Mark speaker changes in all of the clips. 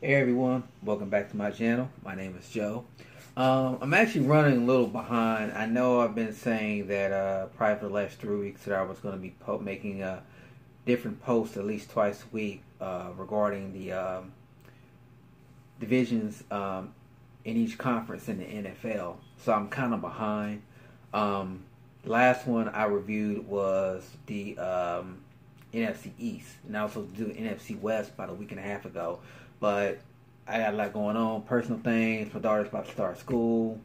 Speaker 1: Hey everyone, welcome back to my channel. My name is Joe. I'm actually running a little behind. I know I've been saying that probably for the last 3 weeks that I was going to be making different posts at least twice a week regarding the divisions in each conference in the NFL. So I'm kind of behind. Last one I reviewed was the NFC East, and I was supposed to do NFC West about a week and a half ago. But I got a lot going on, personal things. My daughter's about to start school.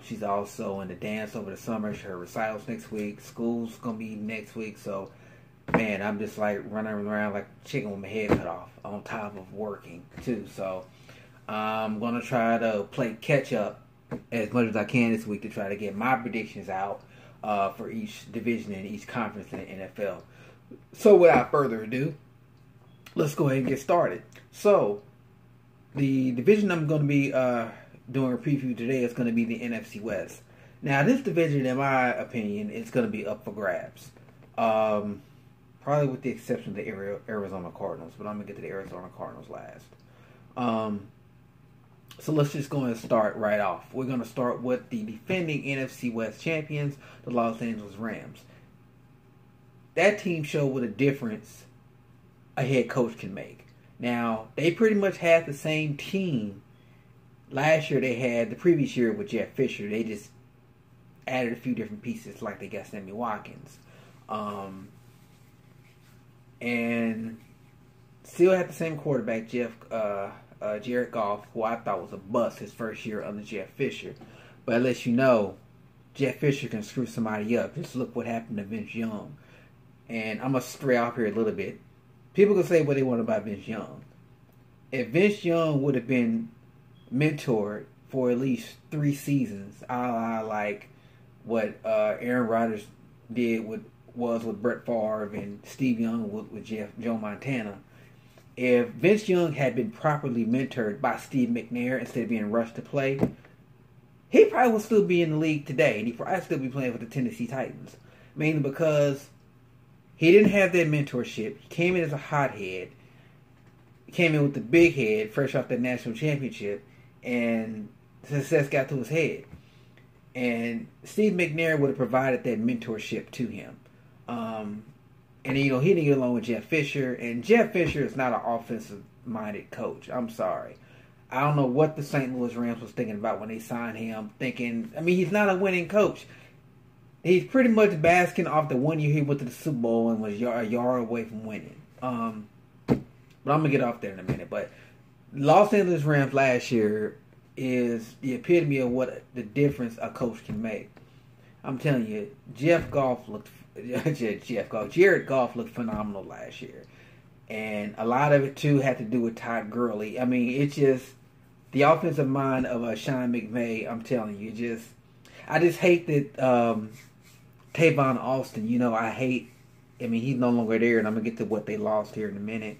Speaker 1: She's also in the dance over the summer. Her recitals next week. School's going to be next week. So, man, I'm just like running around like a chicken with my head cut off on top of working, too. So, I'm going to try to play catch up as much as I can this week to try to get my predictions out for each division and each conference in the NFL. So, without further ado, let's go ahead and get started. So, the division I'm going to be doing a preview today is going to be the NFC West. Now, this division, in my opinion, is going to be up for grabs. Probably with the exception of the Arizona Cardinals, but I'm going to get to the Arizona Cardinals last. So let's just go and start right off. We're going to start with the defending NFC West champions, the Los Angeles Rams. That team showed what a difference a head coach can make. Now, they pretty much had the same team last year they had the previous year with Jeff Fisher. They just added a few different pieces, like they got Sammy Watkins. And still had the same quarterback, Jared Goff, who I thought was a bust his first year under Jeff Fisher. But it lets you know, Jeff Fisher can screw somebody up. Just look what happened to Vince Young. And I'm going to stray off here a little bit. People can say what they want about Vince Young. If Vince Young would have been mentored for at least 3 seasons, like what Aaron Rodgers did with Brett Favre and Steve Young with Joe Montana, if Vince Young had been properly mentored by Steve McNair instead of being rushed to play, he probably would still be in the league today, and he'd probably still be playing with the Tennessee Titans. Mainly because he didn't have that mentorship. He came in as a hothead. He came in with the big head, fresh off that national championship, and success got to his head. And Steve McNair would have provided that mentorship to him. And he didn't get along with Jeff Fisher, and Jeff Fisher is not an offensive-minded coach. I'm sorry. I don't know what the St. Louis Rams was thinking about when they signed him. He's not a winning coach. He's pretty much basking off the 1 year he went to the Super Bowl and was a yard away from winning. But I'm going to get off there in a minute. But Los Angeles Rams last year is the epitome of what the difference a coach can make. I'm telling you, Jared Goff looked phenomenal last year. And a lot of it, too, had to do with Todd Gurley. It's just the offensive mind of Sean McVay. I'm telling you, I just hate that Tavon Austin, he's no longer there, and I'm going to get to what they lost here in a minute.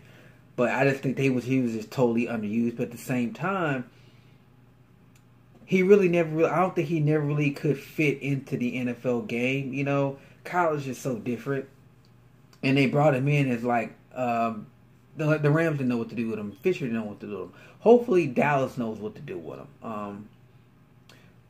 Speaker 1: But I just think he was just totally underused. But at the same time, I don't think he never really could fit into the NFL game. College is so different. And they brought him in as like, the Rams didn't know what to do with him. Fisher didn't know what to do with him. Hopefully Dallas knows what to do with him.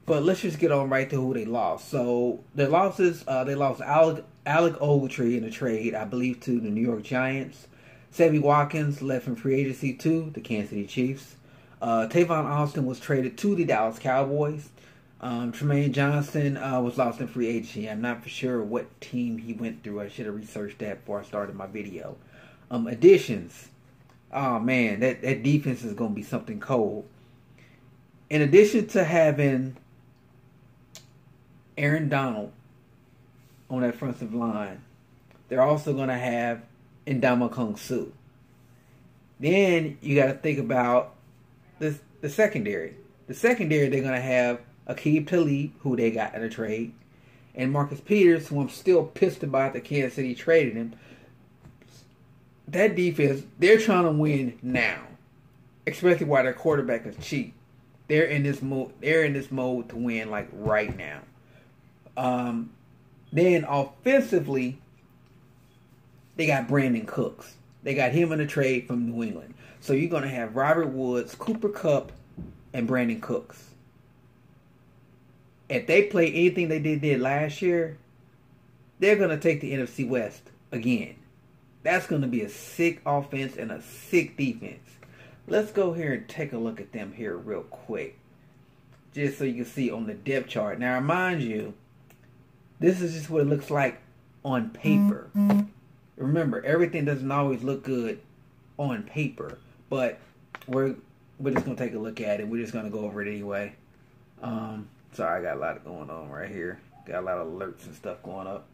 Speaker 1: But let's just get on right to who they lost. So, their losses, they lost Alec Ogletree in a trade, I believe, to the New York Giants. Sammy Watkins left in free agency to the Kansas City Chiefs. Tavon Austin was traded to the Dallas Cowboys. Tremaine Johnson was lost in free agency. I'm not for sure what team he went through. I should have researched that before I started my video. Additions. Oh, man, that defense is going to be something cold. In addition to having Aaron Donald on that offensive line, they're also going to have Ndamukong Suh. Then you got to think about the secondary. The secondary, they're going to have Aqib Talib, who they got in a trade, and Marcus Peters, who I'm still pissed about that Kansas City traded him. That defense, they're trying to win now, especially while their quarterback is cheap. They're in this mode. They're in this mode to win like right now. Then offensively, they got Brandon Cooks. They got him in a trade from New England. So you're going to have Robert Woods, Cooper Kupp, and Brandon Cooks. If they play anything they did last year, they're going to take the NFC West again. That's going to be a sick offense and a sick defense. Let's go here and take a look at them here real quick. Just so you can see on the depth chart. Now, remind you, this is just what it looks like on paper. Remember, everything doesn't always look good on paper. But we're just going to take a look at it. We're just going to go over it anyway. Sorry, I got a lot going on right here. Got a lot of alerts and stuff going up.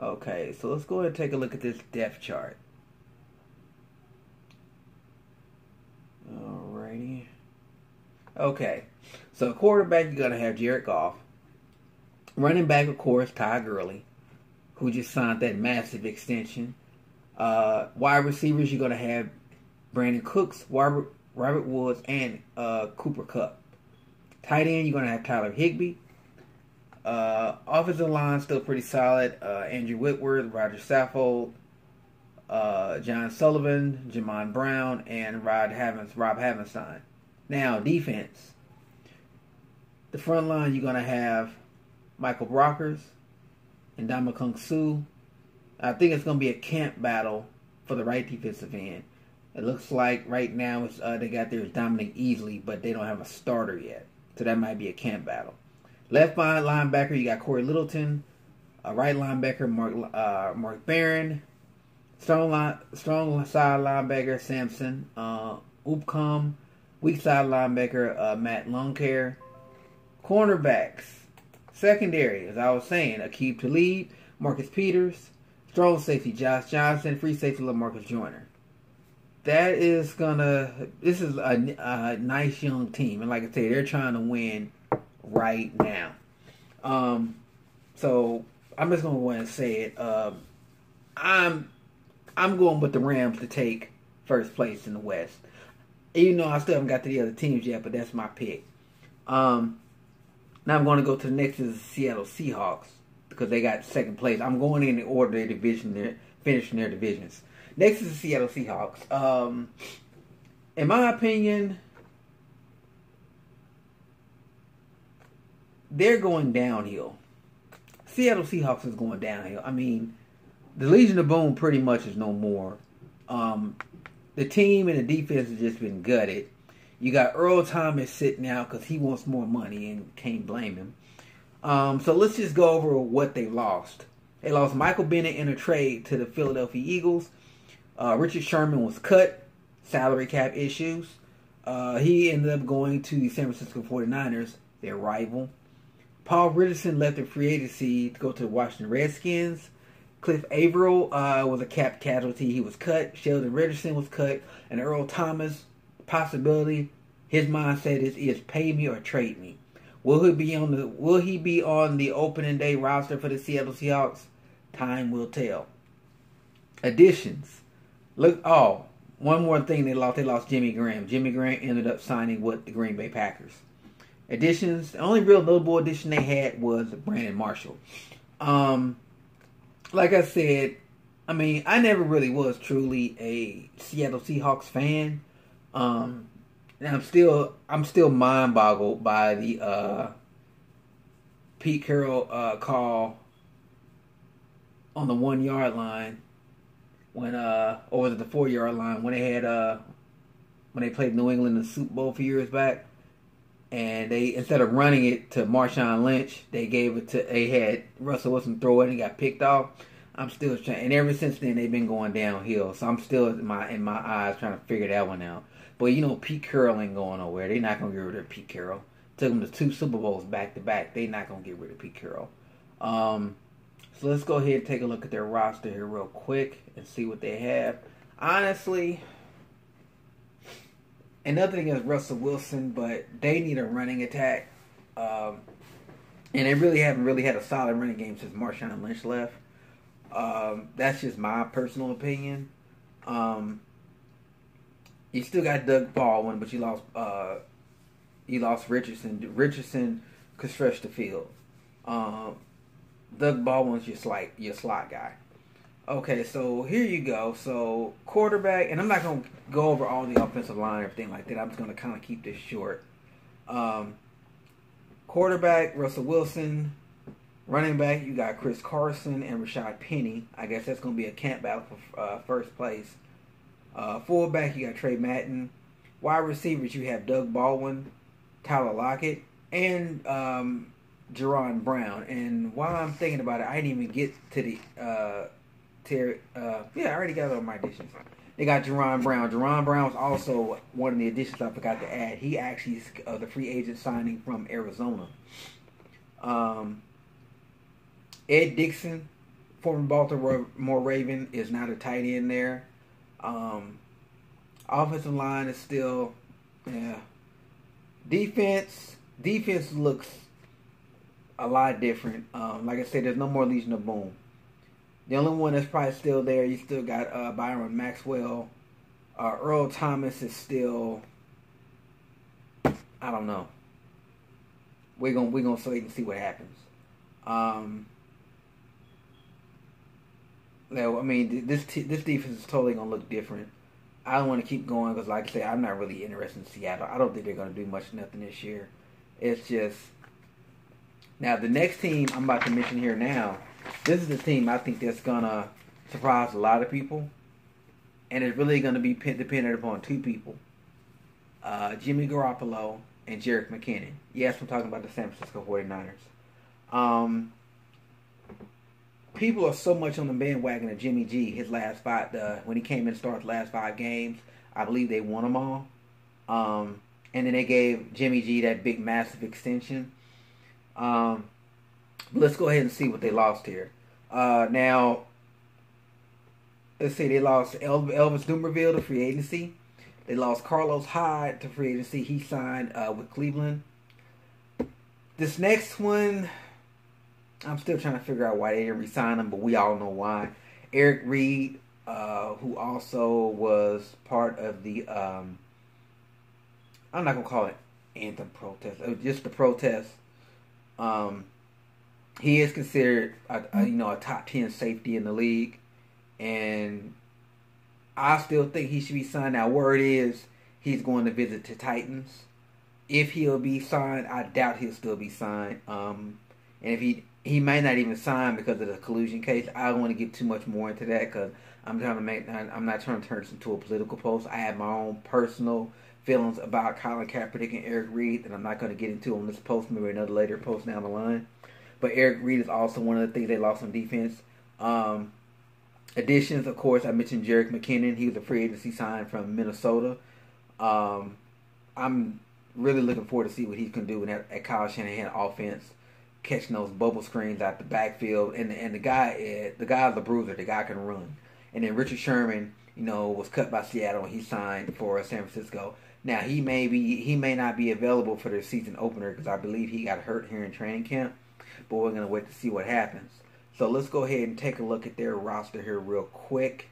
Speaker 1: Okay, so let's go ahead and take a look at this depth chart. Alrighty. Okay, so quarterback, you're going to have Jared Goff. Running back, of course, Ty Gurley, who just signed that massive extension. Wide receivers, you're going to have Brandon Cooks, Robert Woods, and Cooper Kupp. Tight end, you're going to have Tyler Higbee. Offensive line, still pretty solid. Andrew Whitworth, Roger Saffold, John Sullivan, Jamon Brown, and Rob Havenstein. Now, defense. The front line, you're going to have Michael Brockers and Ndamukong Suh. I think it's going to be a camp battle for the right defensive end. It looks like right now they got there is Dominic Easley, but they don't have a starter yet. So that might be a camp battle. Left linebacker, you got Corey Littleton. Right linebacker, Mark Barron. Strong side linebacker, Samson. Upcom. Weak side linebacker, Matt Longcare. Cornerbacks. Secondary, as I was saying, Aqib Talib, Marcus Peters. Strong safety, Josh Johnson. Free safety, LaMarcus Joyner. This is a nice young team. And like I said, they're trying to win right now. So I'm just going to go ahead and say it. I'm going with the Rams to take first place in the West. Even though I still haven't got to the other teams yet, but that's my pick. Now I'm going to go to the next is the Seattle Seahawks because they got second place. I'm going in the order of their division. They're finishing their divisions. Next is the Seattle Seahawks. In my opinion, they're going downhill. Seattle Seahawks is going downhill. I mean, the Legion of Boom pretty much is no more. The team and the defense has just been gutted. You got Earl Thomas sitting out because he wants more money and can't blame him. So let's just go over what they lost. They lost Michael Bennett in a trade to the Philadelphia Eagles. Richard Sherman was cut. Salary cap issues. He ended up going to the San Francisco 49ers, their rival. Paul Richardson left in free agency to go to the Washington Redskins. Cliff Averill was a cap casualty. He was cut. Sheldon Richardson was cut. And Earl Thomas, possibility, his mindset is pay me or trade me. Will he be on the opening day roster for the Seattle Seahawks? Time will tell. Additions. One more thing they lost. They lost Jimmy Graham. Jimmy Graham ended up signing with the Green Bay Packers. Additions. The only real notable addition they had was Brandon Marshall. Like I said, I mean, I never really was truly a Seattle Seahawks fan. And I'm still mind boggled by the Pete Carroll call on the 1 yard line when or was it the 4 yard line when they had when they played New England in the Super Bowl a few years back, and they instead of running it to Marshawn Lynch, they had Russell Wilson throw it and got picked off. I'm still trying, and ever since then they've been going downhill. So I'm still in my eyes trying to figure that one out. But you know, Pete Carroll ain't going nowhere. They're not gonna get rid of Pete Carroll. Took them to 2 Super Bowls back to back. They're not gonna get rid of Pete Carroll. So let's go ahead and take a look at their roster here real quick and see what they have. Honestly, and nothing against Russell Wilson, but they need a running attack. And they really haven't had a solid running game since Marshawn Lynch left. That's just my personal opinion. You still got Doug Baldwin, but you lost Richardson. Richardson could stretch the field. Doug Baldwin's just like your slot guy. Okay, so here you go. So quarterback, and I'm not gonna go over all the offensive line and everything like that. I'm just gonna kind of keep this short. Um, Quarterback Russell Wilson. Running back, you got Chris Carson and Rashad Penny. I guess that's gonna be a camp battle for first place. Fullback, you got Trey Madden. Wide receivers, you have Doug Baldwin, Tyler Lockett, and Jerron Brown. And while I'm thinking about it, I didn't even get to the I already got it on my additions. They got Jerron Brown. Jerron Brown was also one of the additions I forgot to add. He actually is the free agent signing from Arizona. Ed Dixon, former Baltimore Raven, is now the tight end there. Offensive line is still, yeah. Defense looks a lot different. Like I said, there's no more Legion of Boom. The only one that's probably still there, you still got Byron Maxwell. Earl Thomas is still, I don't know. We're gonna wait and see what happens. No, I mean this defense is totally gonna look different. I don't want to keep going because, like I say, I'm not really interested in Seattle. I don't think they're gonna do nothing this year. It's just now the next team I'm about to mention here now. This is the team I think that's gonna surprise a lot of people, and it's really gonna be dependent upon two people: Jimmy Garoppolo and Jerick McKinnon. Yes, I'm talking about the San Francisco 49ers. People are so much on the bandwagon of Jimmy G. His last five, when he came in and started the last 5 games, I believe they won them all. And then they gave Jimmy G that big, massive extension. Let's go ahead and see what they lost here. Now, let's see. They lost Elvis Dumerville to free agency. They lost Carlos Hyde to free agency. He signed with Cleveland. This next one, I'm still trying to figure out why they didn't re-sign him, but we all know why. Eric Reed, who also was part of the, I'm not going to call it anthem protest, just the protest. He is considered a top 10 safety in the league, and I still think he should be signed. Now, word is he's going to visit the Titans. If he'll be signed, I doubt he'll still be signed. And if he might not even sign because of the collusion case. I don't want to get too much more into that because I'm not trying to turn this into a political post. I have my own personal feelings about Colin Kaepernick and Eric Reed that I'm not going to get into on this post, maybe another later post down the line. But Eric Reed is also one of the things they lost on defense. Additions, of course, I mentioned Jerick McKinnon. He was a free agency sign from Minnesota. I'm really looking forward to see what he can do in that Kyle Shanahan offense, catching those bubble screens out the backfield. And the guy's a bruiser. The guy can run. And then Richard Sherman, was cut by Seattle and he signed for San Francisco. Now he may not be available for their season opener because I believe he got hurt here in training camp. But we're gonna wait to see what happens. So let's go ahead and take a look at their roster here real quick,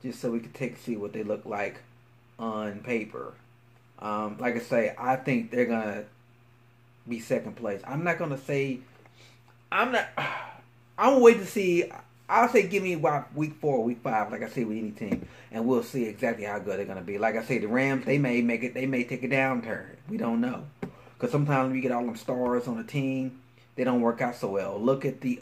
Speaker 1: just so we can see what they look like on paper. Like I say, I think they're gonna be second place. I'm gonna wait to see. I'll say give me about week 4, week 5, like I say with any team, and we'll see exactly how good they're gonna be. Like I say, the Rams, they may take a downturn. We don't know, because sometimes when you get all them stars on a team, they don't work out so well. Look at the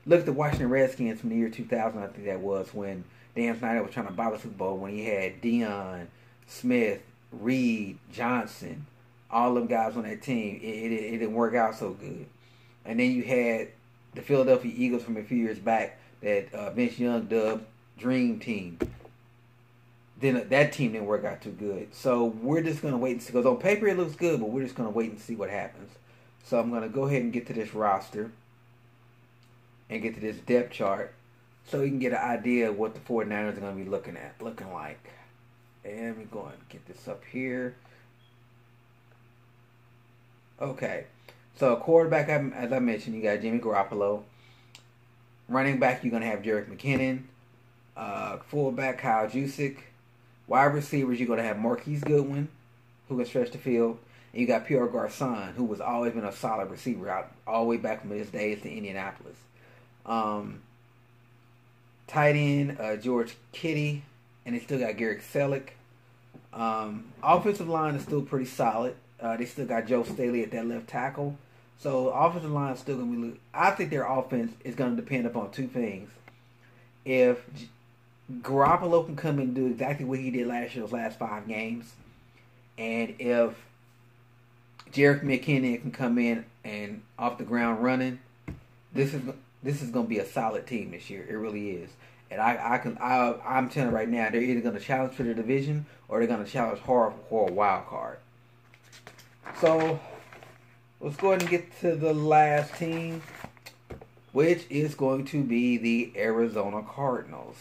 Speaker 1: Washington Redskins from the year 2000. I think that was when Dan Snyder was trying to buy the Super Bowl, when he had Deion, Smith, Reed, Johnson, all them guys on that team. It didn't work out so good. And then you had the Philadelphia Eagles from a few years back that Vince Young dubbed Dream Team. Then that team didn't work out too good. So we're just going to wait and see. Because on paper it looks good, but we're just going to wait and see what happens. So I'm going to go ahead and get to this roster and get to this depth chart so you can get an idea of what the 49ers are going to be looking like. And we're going to get this up here. Okay. So quarterback, as I mentioned, you got Jimmy Garoppolo. Running back, you're going to have Jerick McKinnon. Fullback, Kyle Juszczyk. Wide receivers, you're going to have Marquise Goodwin, who can stretch the field. And you got Pierre Garçon, who was always been a solid receiver all the way back from his days to Indianapolis. Tight end, George Kitty, and they still got Garrett Selleck. Offensive line is still pretty solid. They still got Joe Staley at that left tackle. So offensive line is still going to be. I think their offense is going to depend upon two things. If Garoppolo can come and do exactly what he did last year, those last 5 games, and if Jerick McKinnon can come in and off the ground running, this is going to be a solid team this year. It really is. And I'm telling you right now, they're either going to challenge for the division or they're going to challenge hard for a wild card. So let's go ahead and get to the last team, which is going to be the Arizona Cardinals.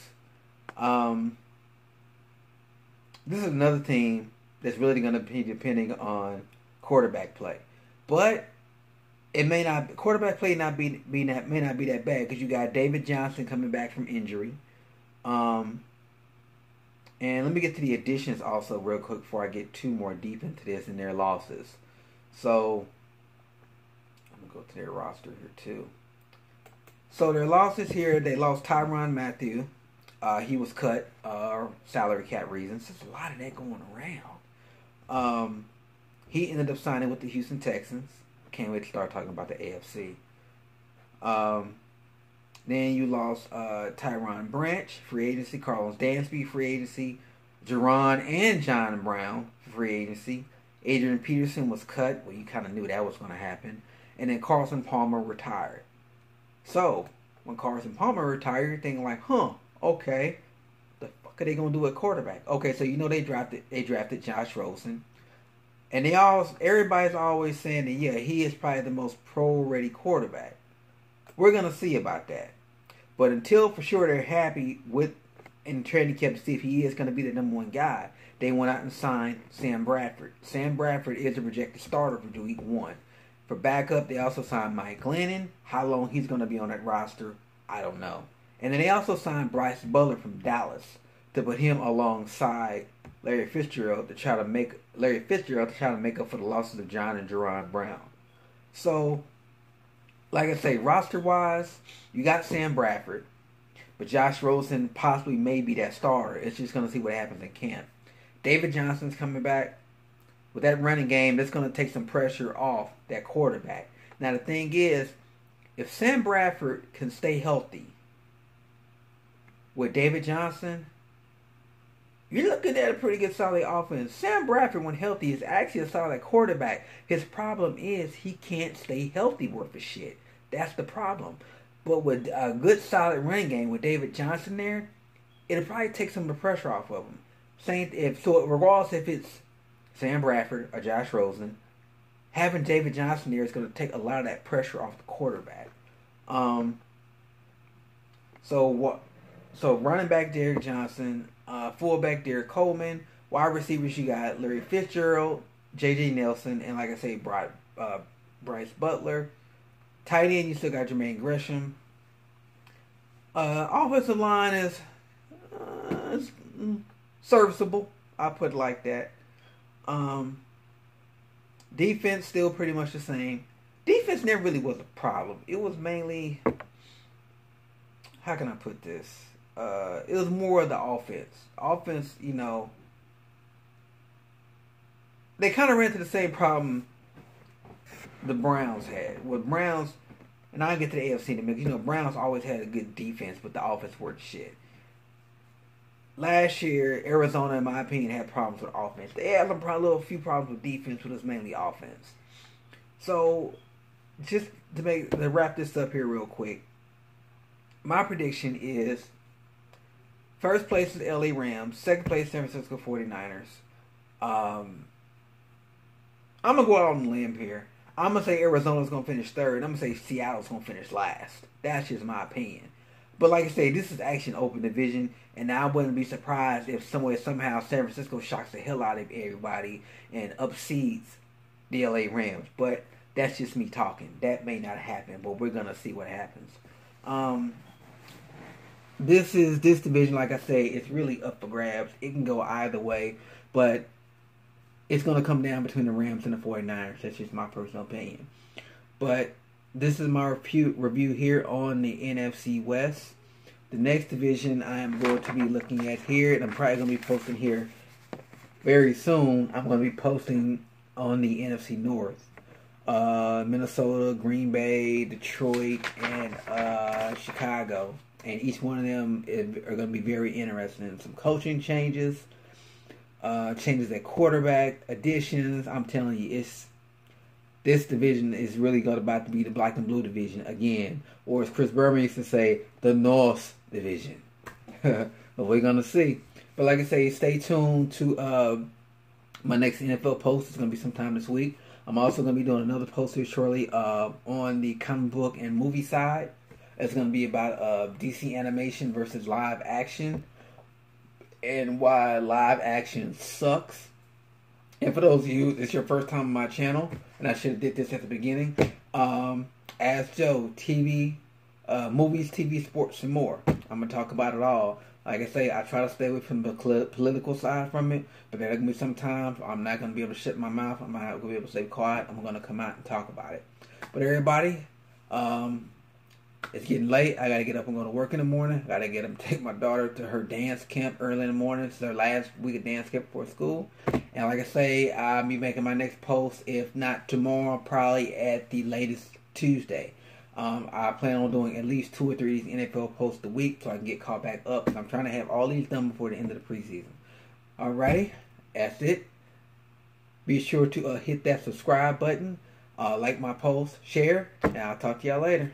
Speaker 1: This is another team that's really going to be depending on quarterback play, but it may not. Quarterback play may not be that bad because you got David Johnson coming back from injury. And let me get to the additions also real quick before I get too more deep into this and their losses. So I'm gonna go to their roster here too. So their losses here, they lost Tyrann Mathieu. He was cut, salary cap reasons. There's a lot of that going around. He ended up signing with the Houston Texans. Can't wait to start talking about the AFC. Then you lost Tyron Branch, free agency. Carlos Dansby, free agency. Jerron and John Brown, free agency. Adrian Peterson was cut. Well, you kind of knew that was going to happen. And then Carson Palmer retired. So, when Carson Palmer retired, you're thinking like, okay, the fuck are they going to do at quarterback? Okay, so you know they drafted Josh Rosen. And everybody's always saying that, yeah, he is probably the most pro-ready quarterback. We're going to see about that. But until for sure they're happy with in training camp to see if he is going to be the number 1 guy, they went out and signed Sam Bradford. Sam Bradford is a projected starter for week 1. For backup, they also signed Mike Glennon. How long he's going to be on that roster, I don't know. And then they also signed Bryce Butler from Dallas to put him alongside Larry Fitzgerald to try to make up for the losses of John and Jerron Brown. So, like I say, roster-wise, you got Sam Bradford, but Josh Rosen possibly may be that starter. It's just going to see what happens in camp. David Johnson's coming back. With that running game, that's going to take some pressure off that quarterback. Now, the thing is, if Sam Bradford can stay healthy with David Johnson, you're looking at a pretty good solid offense. Sam Bradford, when healthy, is actually a solid quarterback. His problem is he can't stay healthy worth a shit. That's the problem. But with a good solid running game with David Johnson there, it'll probably take some of the pressure off of him. Regardless if it's Sam Bradford or Josh Rosen, having David Johnson there is going to take a lot of that pressure off the quarterback. So running back Derrick Johnson, fullback Derek Coleman, wide receivers you got Larry Fitzgerald, J.J. Nelson, and like I say, Bryce Butler. Tight end, you still got Jermaine Gresham. Offensive line is serviceable. I'll put it like that. Defense still pretty much the same. Defense never really was a problem. It was mainly, how can I put this? It was more of the offense. Offense, they kind of ran into the same problem the Browns had. With Browns, and I'll get to the AFC in a minute. Browns always had a good defense, but the offense worked shit. Last year, Arizona, in my opinion, had problems with offense. They had a few problems with defense, but it was mainly offense. So, just to wrap this up here real quick, my prediction is first place is LA Rams, second place San Francisco 49ers. I'm going to go out on a limb here. I'm going to say Arizona's going to finish third. I'm going to say Seattle's going to finish last. That's just my opinion. But like I say, this is actually an open division, and I wouldn't be surprised if somehow San Francisco shocks the hell out of everybody and upseeds the LA Rams. But that's just me talking. That may not happen, but we're going to see what happens. This division, like I say, it's really up for grabs. It can go either way, but it's going to come down between the Rams and the 49ers. That's just my personal opinion. But this is my review here on the NFC West. The next division I am going to be looking at here, and I'm probably going to be posting here very soon. I'm going to be posting on the NFC North. Minnesota, Green Bay, Detroit, and Chicago. And each one of them are going to be very interesting. And some coaching changes, changes at quarterback, additions. I'm telling you, this division is really about to be the black and blue division again. Or as Chris Berman used to say, the North division. But we're going to see. But like I say, stay tuned to my next NFL post. It's going to be sometime this week. I'm also going to be doing another post here shortly on the comic book and movie side. It's going to be about DC animation versus live action and why live action sucks. And for those of you, it's your first time on my channel, and I should have did this at the beginning. Ask Joe, TV, movies, TV, sports, and more. I'm going to talk about it all. Like I say, I try to stay away from the political side from it, but there can be some times I'm not going to be able to shut my mouth. I'm not going to be able to stay quiet. I'm going to come out and talk about it. But everybody, it's getting late. I got to get up and go to work in the morning. I got to get up and take my daughter to her dance camp early in the morning. It's her last week of dance camp before school. And like I say, I'll be making my next post, if not tomorrow, probably at the latest Tuesday. I plan on doing at least 2 or 3 of these NFL posts a week so I can get caught back up. I'm trying to have all these done before the end of the preseason. Alrighty, that's it. Be sure to hit that subscribe button, like my post, share, and I'll talk to y'all later.